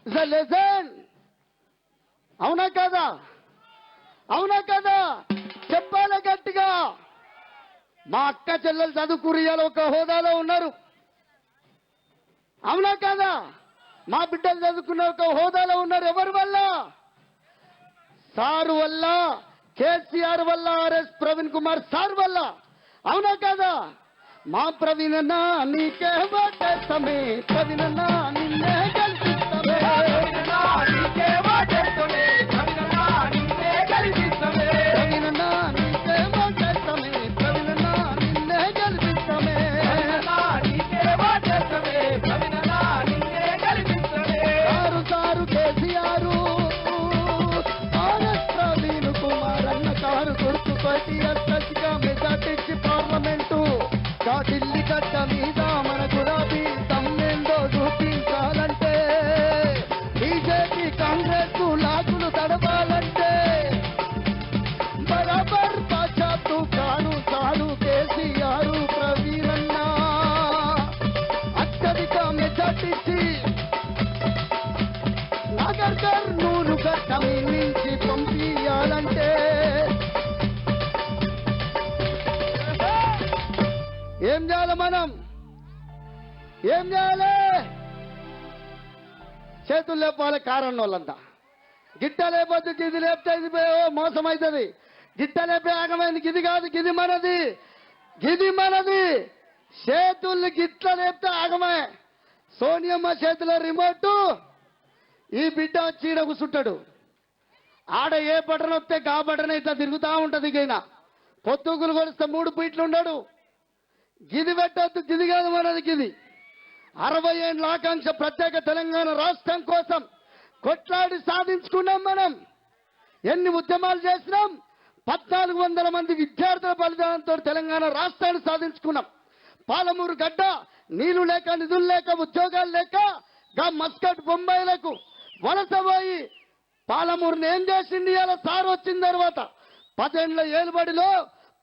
It's a lesson. అవునా కదా? అవునా కదా? చెప్పాలి గట్టిగా. మా అక్క చెల్లెలు చదువుకురియాలు ఒక హోదాలో ఉన్నారు. అవునా కదా? మా బిడ్డలు చదువుకున్న ఒక హోదాలో ఉన్నారు. ఎవరి వల్ల? సారు వల్ల, కేసీఆర్ వల్ల, ఆర్ఎస్ ప్రవీణ్ కుమార్ సార్ వల్ల. అవునా కదా? మా ప్రవీణన్న నీకే ఓటేస్తామే, ప్రవీణన్న నిన్నే గెలిపిస్తామే, ప్రవీణన్న నీకే ఓటేస్తామే, ప్రవీణన్న నిన్నే గెలిపిస్తామే, ప్రవీణన్న నీకే ఓటేస్తామే, ప్రవీణన్న నిన్నే గెలిపిస్తామే, ప్రవీణన్న నీకే ఓటేస్తామే, ప్రవీణన్న నిన్నే గెలిపిస్తామే. Sir sir KCR, RS Praveen Kumar అన్న కారు గుర్తుపట్టి అత్యధిక మెజార్టీ పార్లమెంటు ఢిల్లీ గడ్డ మీద మన గులాబీ తమ్మేందో చూపించాలంటే, బీజేపీ కాంగ్రెస్ లాగులు తడవాలంటే, బరాబర్ పాచాతు కాను చాలు కేసీఆర్ ప్రవీణన్న అత్యధిక మెజార్టీ నాగర్ కర్నూలు గడ్డ నుంచి పంపించాలంటే ఏం చేయాలి? మనం ఏం చేయాలి? చేతులు లేపాలి. కారణం వాళ్ళంతా గిట్ట లేకపోతే గిది లేపితే ఇది మోసం అవుతుంది. గిట్ట లేపే ఆగమైంది. గిది కాదు, గిది మనది, గిది మనది. చేతుల్ని గిట్ల లేపితే ఆగమే. సోనియమ్మ చేతిలో రిమోట్, ఈ బిడ్డ వచ్చి ఈడ కూర్చుంటాడు. ఆడ ఏ బటన్ వస్తే గా బటన్ ఇట్లా తిరుగుతూ ఉంటుంది. ఇకైనా పొత్తుకులు కొలిస్తే 3 ఫీట్లు ఉన్నాడు. గిది పెట్టద్దు, గిది కాదు మనది, గిది 60 ఏళ్ళ ఆకాంక్ష ప్రత్యేక తెలంగాణ రాష్ట్రం కోసం కొట్లాడి సాధించుకున్నాం. మనం ఎన్ని ఉద్యమాలు చేసినాం. 1400 మంది విద్యార్థుల బలిదానంతో తెలంగాణ రాష్ట్రాన్ని సాధించుకున్నాం. పాలమూరు గడ్డ నీళ్లు లేక, నిధులు లేక, ఉద్యోగాలు లేక గా మస్కట్ బొంబాయిలకు వలస పోయి పాలమూరుని ఏం చేసింది? ఇలా సార్ వచ్చిన తర్వాత 10 ఏళ్ల ఏలుబడిలో,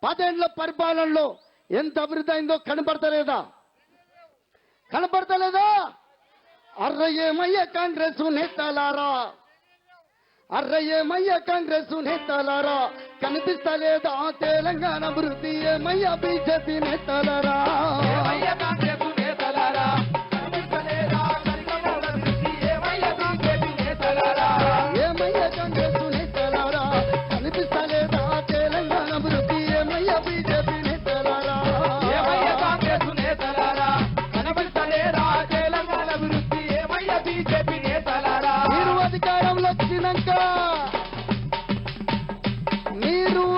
10 ఏళ్ల పరిపాలనలో ఎంత అభివృద్ధి అయిందో కనపడతలేదా? కనపడతలేదా? అర్రయ్యేమయ్య కాంగ్రెస్ నేతలారా, అర్రయ్యేమయ్య కాంగ్రెస్ నేతలారా, కనిపిస్తలేదా తెలంగాణ అభివృద్ధి? ఏమయ్య బీజేపీ నేతలారా, కాంగ్రెస్ నేతలారా, కనిపిస్తలేదా అభివృద్ధి? ఏమయ్య బీజేపీ నేతలారా, ఏమయ్య కాంగ్రెస్ నేతలారా, కనిపిస్తలేదా తెలంగాణ అభివృద్ధి? ఏమయ్య బీజేపీ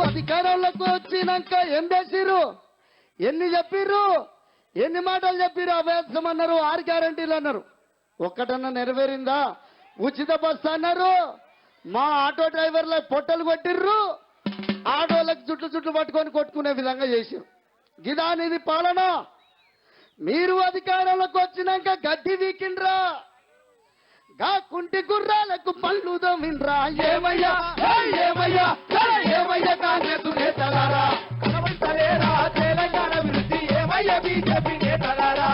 అధికారంలోకి వచ్చినాక ఏం చేసిర్రు? ఎన్ని చెప్పిర్రు? ఎన్ని మాటలు చెప్పిర్రు? అభ్యాసం అన్నారు, 6 గ్యారంటీలు అన్నారు. ఒక్కటన్నా నెరవేరిందా? ఉచిత బస్సు అన్నారు. మా ఆటో డ్రైవర్ల పొట్టలు కొట్టిర్రు. ఆటోలకు చుట్లు పట్టుకొని కొట్టుకునే విధంగా చేశారు. గిదానిది పాలన. మీరు అధికారంలోకి వచ్చినాక గడ్డి వీకిండ్రా, గా కుంటి గుర్రాలకు పళ్ళు దోమిండ్రా. ఏమయ్యా ఏమయ్యా ఏమయ్య కాంగ్రెస్ నేతలారా, కనబడతలేరా తెలంగాణ అభివృద్ధి? ఏమయ్య బీజేపీ నేతలారా,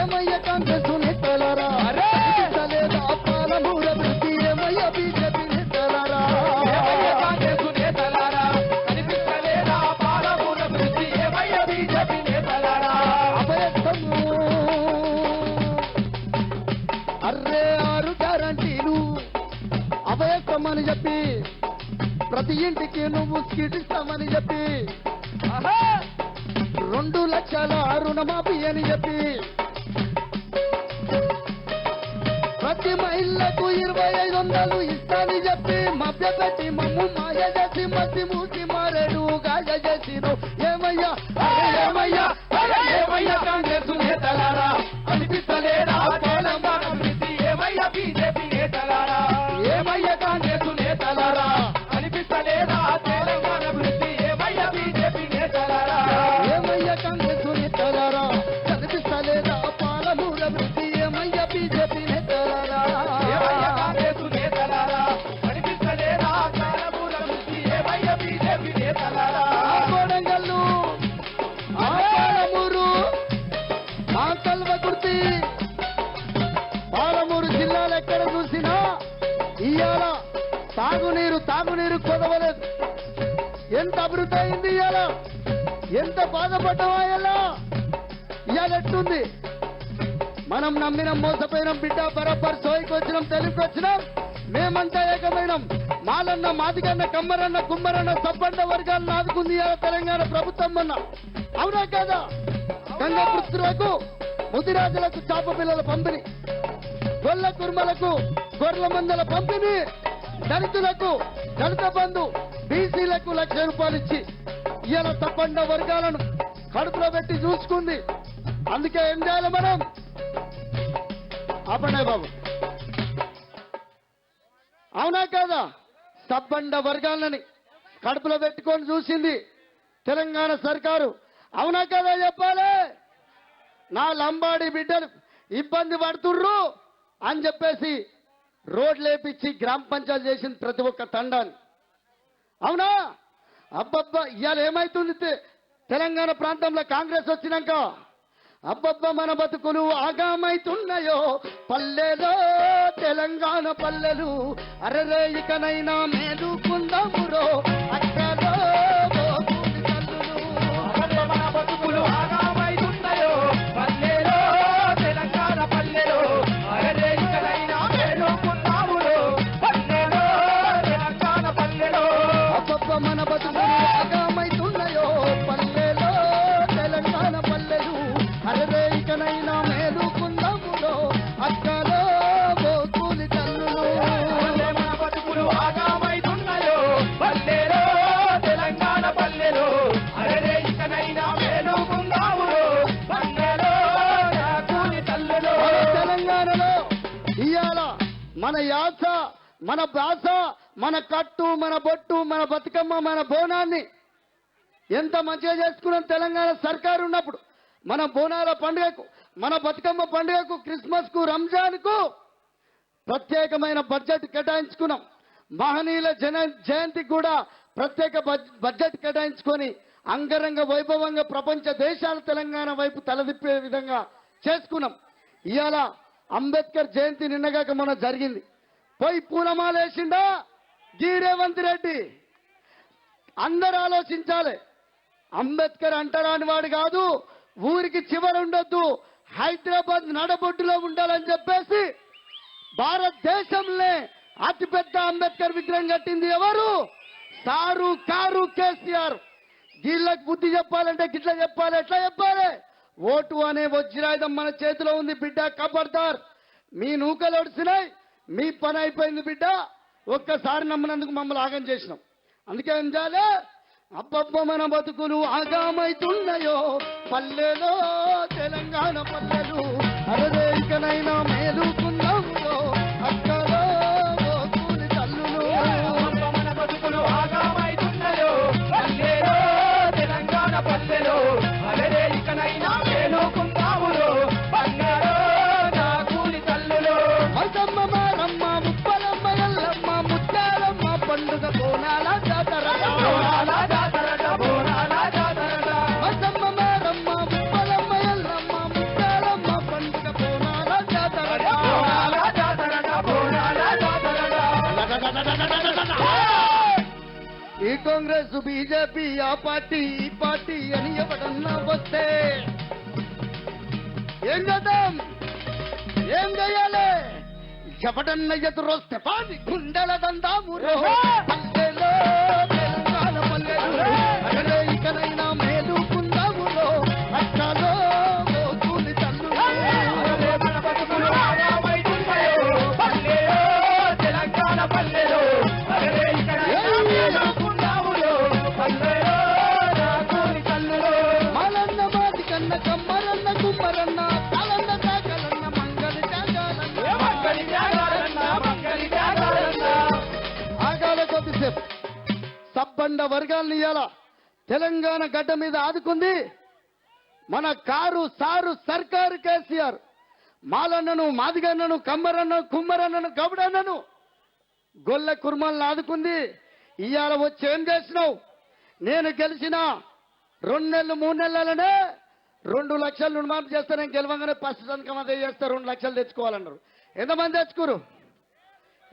ఏమయ్య కాంగ్రెస్ నేతలారా, కనిపిస్తలేదా పాలమూరు అభివృద్ధి? ఏమయ్య బీజేపీ నేతలారా, ఏమయ్య కాంగ్రెస్ నేతలారా, కనిపిస్తలేదా పాలమూరు అభివృద్ధి? ఏమయ్య బీజేపీ నేతలారా. అభయస్తము అర్రే 6 గ్యారంటీలు అభయస్తమని చెప్పి, ప్రతి ఇంటికి నువ్వు స్కీట్ ఇస్తామని చెప్పి, 2 లక్షల రుణమాఫీ అని చెప్పి, ప్రతి మహిళకు 2500 ఇస్తానని చెప్పి మభ్యపెట్టి మమ్ము మాయ చేసి మసి మూసి మారేడు గాయ చేసిను. ఏమయ్యా ఏమయ్యా ఏమయ్యా కాంగ్రెస్ నేతలారా, అనిపిస్తలేదా తెలంగాణ అభివృద్ధి? ఏమయ్య బీజేపీ నేతలారా, ఏమయ్య కాంగ్రెస్ నేతలారా, అనిపిస్తలేదా తెలంగాణ అభివృద్ధి? ఏమయ్య బీజేపీ నేతలారా, ఏమయ్య కాంగ్రెస్ నేతలారా, కనిపిస్తలేదా పాలమూరు అభివృద్ధి? ఏమయ్య బీజేపీ నేతలారా, ఏమయ్య కాంగ్రెస్ నేతలారా, కనిపిస్తలేదా పాలమూరు అభివృద్ధి? ఏమయ్య బీజేపీ నేతలారా. కోడంగల్లు పాలమూరు మా కల్వకుర్తి, పాలమూరు జిల్లాలో ఎక్కడ చూసినా ఇవాళ తాగునీరు కొదవలేదు. ఎంత అభివృద్ధి అయింది ఇవాళ, ఎంత బాధపడ్డావా ఇవాళ ఎట్టుంది. మనం నమ్మినం, మోసపోయినాం బిడ్డ, బరాబర్ సోయికి వచ్చినాం, తెలుగుకి వచ్చినాం, మేమంతా ఏకమైనం. మాలన్న, మాదిగన్న, కమ్మరన్న, కుమ్మరన్న, సబ్బండ వర్గాలను ఆదుకుంది ఇవాళ తెలంగాణ ప్రభుత్వం అన్న. అవునా కాదా? గంగపుత్రులకు, ముదిరాజులకు చాప పిల్లల పంపిణీ, గొల్ల కుర్మలకు గొర్రెల మందల పంపిణీ, దళితులకు దళిత బంధు, బీసీలకు 1,00,000 రూపాయలు ఇచ్చి ఇవాళ తప్పండ వర్గాలను కడుపులో పెట్టి చూసుకుంది. అందుకే ఏం చేయాలి మనం? ఆపండి బాబు. అవునా కాదా? సబ్బండ వర్గాలని కడుపులో పెట్టుకొని చూసింది తెలంగాణ సర్కారు. అవునా కాదా చెప్పాలి? నా లంబాడి బిడ్డలు ఇబ్బంది పడుతుర్రు అని చెప్పేసి రోడ్లు వేపించి గ్రామ పంచాయతీ చేసింది ప్రతి ఒక్క తండాన్ని. అవునా? అబ్బబ్బా, ఇవాళ ఏమైతుంది తెలంగాణ ప్రాంతంలో కాంగ్రెస్ వచ్చినాక? అబ్బబ్బా, మన బతుకులు ఆగామైతున్నాయో పల్లెలో, తెలంగాణ పల్లెలు. అరరే ఇకనైనా మేలుకుందామురో అక్కలో మన బతుకులు ఆగామైతున్నాయో పల్లెలో, తెలంగాణ పల్లెలు. అరరే ఇకనైనా మేలుకుందామురో పల్లెలో, తెలంగాణ పల్లెలు. అబ్బబ్బా, మన బతుకులు ఆగామైతున్నాయో పల్లెలో, తెలంగాణ పల్లెలు. అరరే ఇకనైనా మేలుకుందామురో అక్కలో కూలి తల్లులు. మన బతుకులు ఆగామైతున్నాయో పల్లెలో, తెలంగాణ పల్లెలు. అరరే ఇకనైనా మేలుకుందామురో పల్లెలో కూలి తల్లులు. తెలంగాణలో ఇవాళ మన యాస, మన భాష, మన కట్టు, మన బొట్టు, మన బతుకమ్మ, మన బోనాన్ని ఎంత మంచిగా చేసుకున్నాం తెలంగాణ సర్కారు ఉన్నప్పుడు. మన బోనాల పండుగకు, మన బతుకమ్మ పండుగకు, క్రిస్మస్ కు, రంజాన్ కు ప్రత్యేకమైన బడ్జెట్ కేటాయించుకున్నాం. మహనీయుల జయంతికి కూడా ప్రత్యేక బడ్జెట్ కేటాయించుకొని అంగరంగ వైభవంగా ప్రపంచ దేశాలు తెలంగాణ వైపు తలదిప్పే విధంగా చేసుకున్నాం. ఇవాళ అంబేద్కర్ జయంతి నిన్నగాక మొన్న జరిగింది. పోయి పూలమాల వేసిండా జీ రేవంత్ రెడ్డి. అందరూ ఆలోచించాలి. అంబేద్కర్ అంటరాని వాడు కాదు, ఊరికి చివర ఉండొద్దు, హైదరాబాద్ నడబొడ్డులో ఉండాలని చెప్పేసి భారతదేశంలో అతిపెద్ద అంబేద్కర్ విగ్రహం కట్టింది ఎవరు? Sir car KCR. వీళ్ళకి బుద్ధి చెప్పాలంటే గిట్లా చెప్పాలి. ఎట్లా చెప్పాలి? ఓటు అనే వజ్రాయుధం మన చేతిలో ఉంది బిడ్డ, ఖబర్దార్. మీ నూకలు ఒడిసినాయి, మీ పని అయిపోయింది బిడ్డ. ఒక్కసారి నమ్మినందుకు మమ్మల్ని ఆగం చేసినాం. అందుకే ఏం చేయాలి? అబ్బబ్బ, మన బతుకులు ఆగామైతున్నాయో పల్లెలో, తెలంగాణ పల్లెలు. అరదే ఇకనైనా మేలుకుందామురో అక్కలో కూలి తల్లులు. మన బతుకులు ఆగామైతున్నాయో పల్లెలో, తెలంగాణ పల్లెలు. అరదే ఇకనైనా మేలుకుందామురో పల్లెలో కూలి తల్లులు. మైసమ్మ, మారమ్మ, ముప్పలమ్మ, ఎల్లమ్మ, ముత్యాలమ్మ పండుగ బోనాల జాతర. ఈ కాంగ్రెస్, బీజేపీ, ఆ పార్టీ, ఈ పార్టీ అని ఎవడన్నా వస్తే ఏం చేద్దాం? ఏం చేయాలి? ఎవడన్నా ఎదురొస్తే పాడి గుండెల దందామురో పల్లెలో, తెలంగాణ పల్లెలు. అరే ఇకనైనా మేలుకుందామురో అక్కలో కూలి తల్లులు. మన బతుకులు ఆగామైతున్నాయో పల్లెలో, తెలంగాణ పల్లెలు. అరే ఇకనైనా మేలుకుందామురో పల్లెలో కూలి తల్లులు. మాలన్న, మాదిగన్న, కమ్మరన్న, కుమ్మరన్న, కాలన్న, కాకలన్న, మంగళి త్యాగాలన్న. ఆగాల కొద్దిసేపు సబ్బండ వర్గాల్ని ఇవాళ తెలంగాణ గడ్డ మీద ఆదుకుంది మన కారు సారు సర్కారు కేసీఆర్. మాలన్నను, మాదిగన్నను, కమ్మరన్నను, కుమ్మరన్నను, గౌడన్నను, గొల్ల కుర్మలను ఆదుకుంది. ఇవాళ వచ్చి ఏం చేసినావు? నేను గెలిచిన 2 నెలలు 3 నెలలనే 2 లక్షలు రుణమాఫీ చేస్తానని గెలవంగానే ఫస్ట్ సంతకం అదే చేస్తారు, 2 లక్షలు తెచ్చుకోవాలన్నారు. ఎంతమంది తెచ్చుకోరు?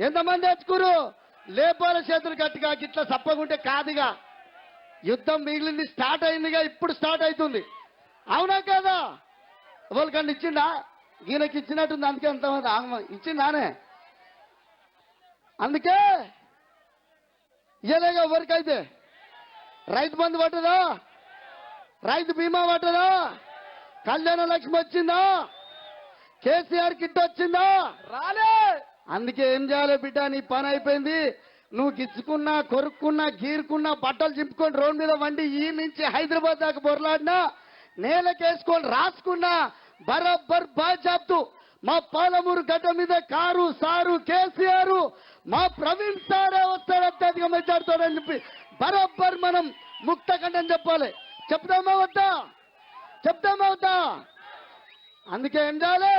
ఎంతమంది తెచ్చుకురు? లేపాల చేతులు గట్టిగా గిట్లా సప్పగుంటే కాదుగా. యుద్ధం మిగిలింది, స్టార్ట్ అయిందిగా, ఇప్పుడు స్టార్ట్ అవుతుంది. అవునా కాదా? ఎవరికన్నా ఇచ్చిండా? ఈయనకి ఇచ్చినట్టుంది, అందుకే అంతమంది ఆగమ ఇచ్చిందానే. అందుకే ఇయ్యలేగా ఎవరికైతే. రైతు బంధు పట్టదా? రైతు బీమా పట్టదా? కళ్యాణ లక్ష్మి వచ్చిందా? కేసీఆర్ కిట్ వచ్చిందా? రాలే. అందుకే ఏం చేయాలి బిడ్డ, నీ పని అయిపోయింది. నువ్వు గిచ్చుకున్నా, కొరుక్కున్నా, గీరుకున్నా, బట్టలు చింపుకొని రోడ్డు మీద వండి ఈ నుంచి హైదరాబాద్ దాకా బొరలాడినా, నేలకేసుకొని రాసుకున్నా, బరబ్బర్ బాజాబ్తు మా పాలమూరు గడ్డ మీద కారు సారు కేసీఆర్, మా ప్రవీణ్ సారే వస్తాడు, అత్యధిక మెచ్చాడుతాడని చెప్పి బరబ్బర్ మనం ముక్తకంఠం చెప్పాలి. చెప్తామా వద్దా? చెప్తామా వద్దా? అందుకే ఏం చేయాలి?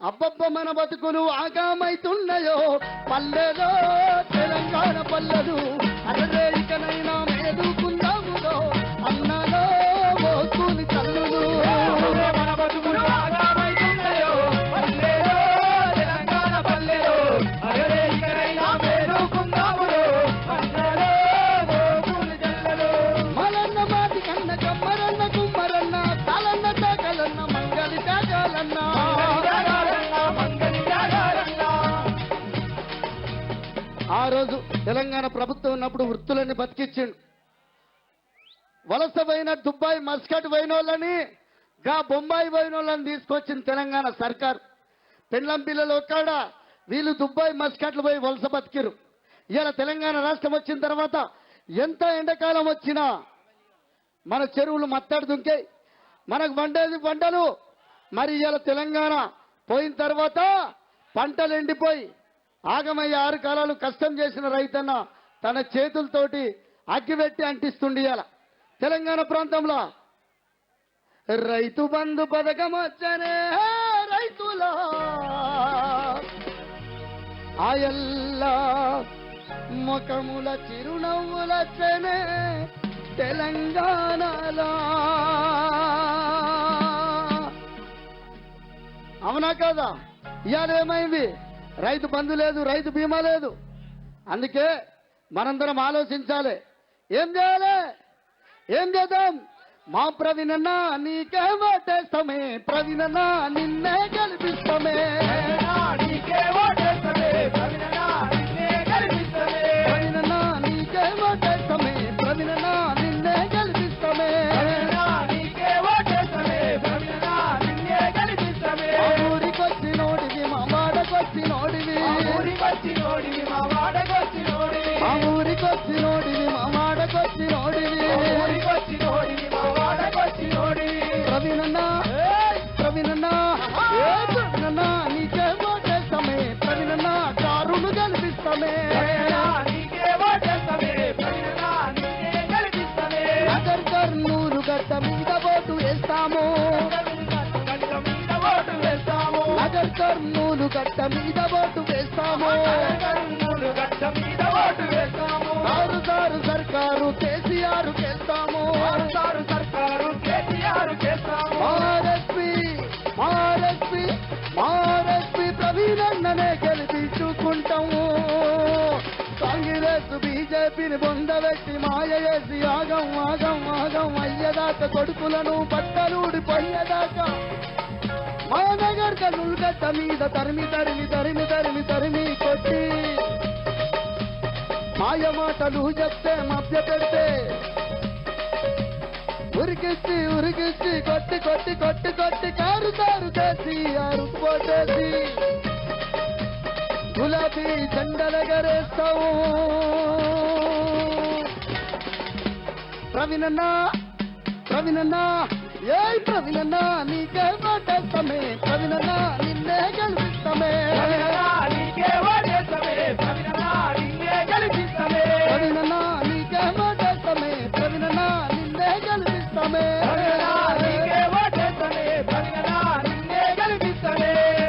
అబ్బబ్బ మన బతుకులు ఆగామైతున్నాయో పల్లెలో, తెలంగాణ పల్లెలు అరే ఇకనైనా మేదుకుందాములో అన్నలో మోసుకుని తల్లులు. మన బతుకులు ఆగామైతున్నాయో పల్లెలో, తెలంగాణ పల్లెలు అరే ఇకనైనా మేదుకుందాములో అన్నలో మోసుకుని తల్లులు. మలన్న మాటి కన్న కమ్మరన్న కుమ్మరన్న కాలన్న తాకలన్న మంగళి తాగాలన్న. ఆ రోజు తెలంగాణ ప్రభుత్వం ఉన్నప్పుడు వృత్తులన్నీ బతికిచ్చిండు. వలస పోయిన దుబాయ్ మస్కట్ పోయిన వాళ్ళని, గా బొంబాయి పోయిన వాళ్ళని తీసుకొచ్చింది తెలంగాణ సర్కార్. పెండ్లం పిల్లలు ఒక్కడ వీళ్ళు దుబాయ్ మస్కట్లు పోయి వలస బతికిరు. ఇవాళ తెలంగాణ రాష్ట్రం వచ్చిన తర్వాత ఎంత ఎండాకాలం వచ్చినా మన చెరువులు మత్తడి దుంకే, మనకు వండేది పంటలు. మరి ఇవాళ తెలంగాణ పోయిన తర్వాత పంటలు ఎండిపోయి ఆగమయ్య 6 కాలాలు కష్టం చేసిన రైతన్న తన చేతులతోటి అగ్గిపెట్టి అంటిస్తుండి. ఇవాళ తెలంగాణ ప్రాంతంలో రైతు బంధు పథకం వచ్చనే రైతుల ఆయల్లా ముఖముల చిరునవ్వులచ్చనే తెలంగాణలో. అవునా కదా? ఇవాళ ఏమైంది? రైతు బంధు లేదు, రైతు బీమా లేదు. అందుకే మనందరం ఆలోచించాలి. ఏం చేయాలి? ఏం చేద్దాం? మా ప్రవీణన్న నీకే ఓటేస్తామే, ప్రవీణన్న నిన్నే గెలిపిస్తామే, నీకే ఓటేస్తామే, ప్రవీణన్న నిన్నే గెలిపిస్తామే, ప్రవీణన్న నీకే ఓటేస్తామే, ప్రవీణన్న నిన్నే గెలిపిస్తామే, నీకే ఓటేస్తామే, ప్రవీణన్న నిన్నే గెలిపిస్తామే. ఊరికొచ్చి నోడివి మా వాడకొచ్చి నోడివి, ఊరికొచ్చి నోడివి మా వాడకొచ్చి నోడివి, మా ఊరికొచ్చి నోడివి మా వాడకొచ్చి నోడివి, ఊరికొచ్చి నోడివి మా వాడకొచ్చి నోడివి. ప్రవీణన్న ప్రవీణన్న ప్రవీణన్న నీకే ఓటేస్తామే, ప్రవీణన్న కారును గెలిపిస్తామే, నీకే ఓటేస్తామే, ప్రవీణన్న నిన్నే గెలిపిస్తామే. నగర్ కర్నూలు గడ్డ మీద ఓటు వేస్తాము, నగర్ కర్నూలు గడ్డ మీద ఓటు వేస్తాము, సారు సారు సర్కారు కేసీఆర్ చేస్తాము, సారు సర్కారు కేసీఆర్ చేస్తాము. ఆర్ఎస్పీ ఆర్ఎస్పీ ఆర్ఎస్పీ ప్రవీణన్ననే గెలిపించుకుంటాము. కాంగ్రెస్ బీజేపీని బొందబెట్టి మాయ చేసి ఆగం ఆగం ఆగం అయ్యేదాకా కొడుకులను బట్టలుడిపోయేదాకా మా నగర్ కర్నూలు గడ్డ మీద తరిమి తరిమి తరిమి తరిమి తరిమి కొట్టి మాయ మాటలు చెప్తే మధ్య పెడితే ఉరికిచ్చి ఉరికిచ్చి కొట్టి కొట్టి కొట్టి కొట్టి కారు కారు చేసి అరుపోటేసి గులాబీ జెండలెగరేస్తావు. ప్రవీణన్న ప్రవీణన్న ఏ ప్రవీణన్న నీకే ఓటేస్తామే, ప్రవీణన్న నిన్నే గెలిపిస్తామే, నీకే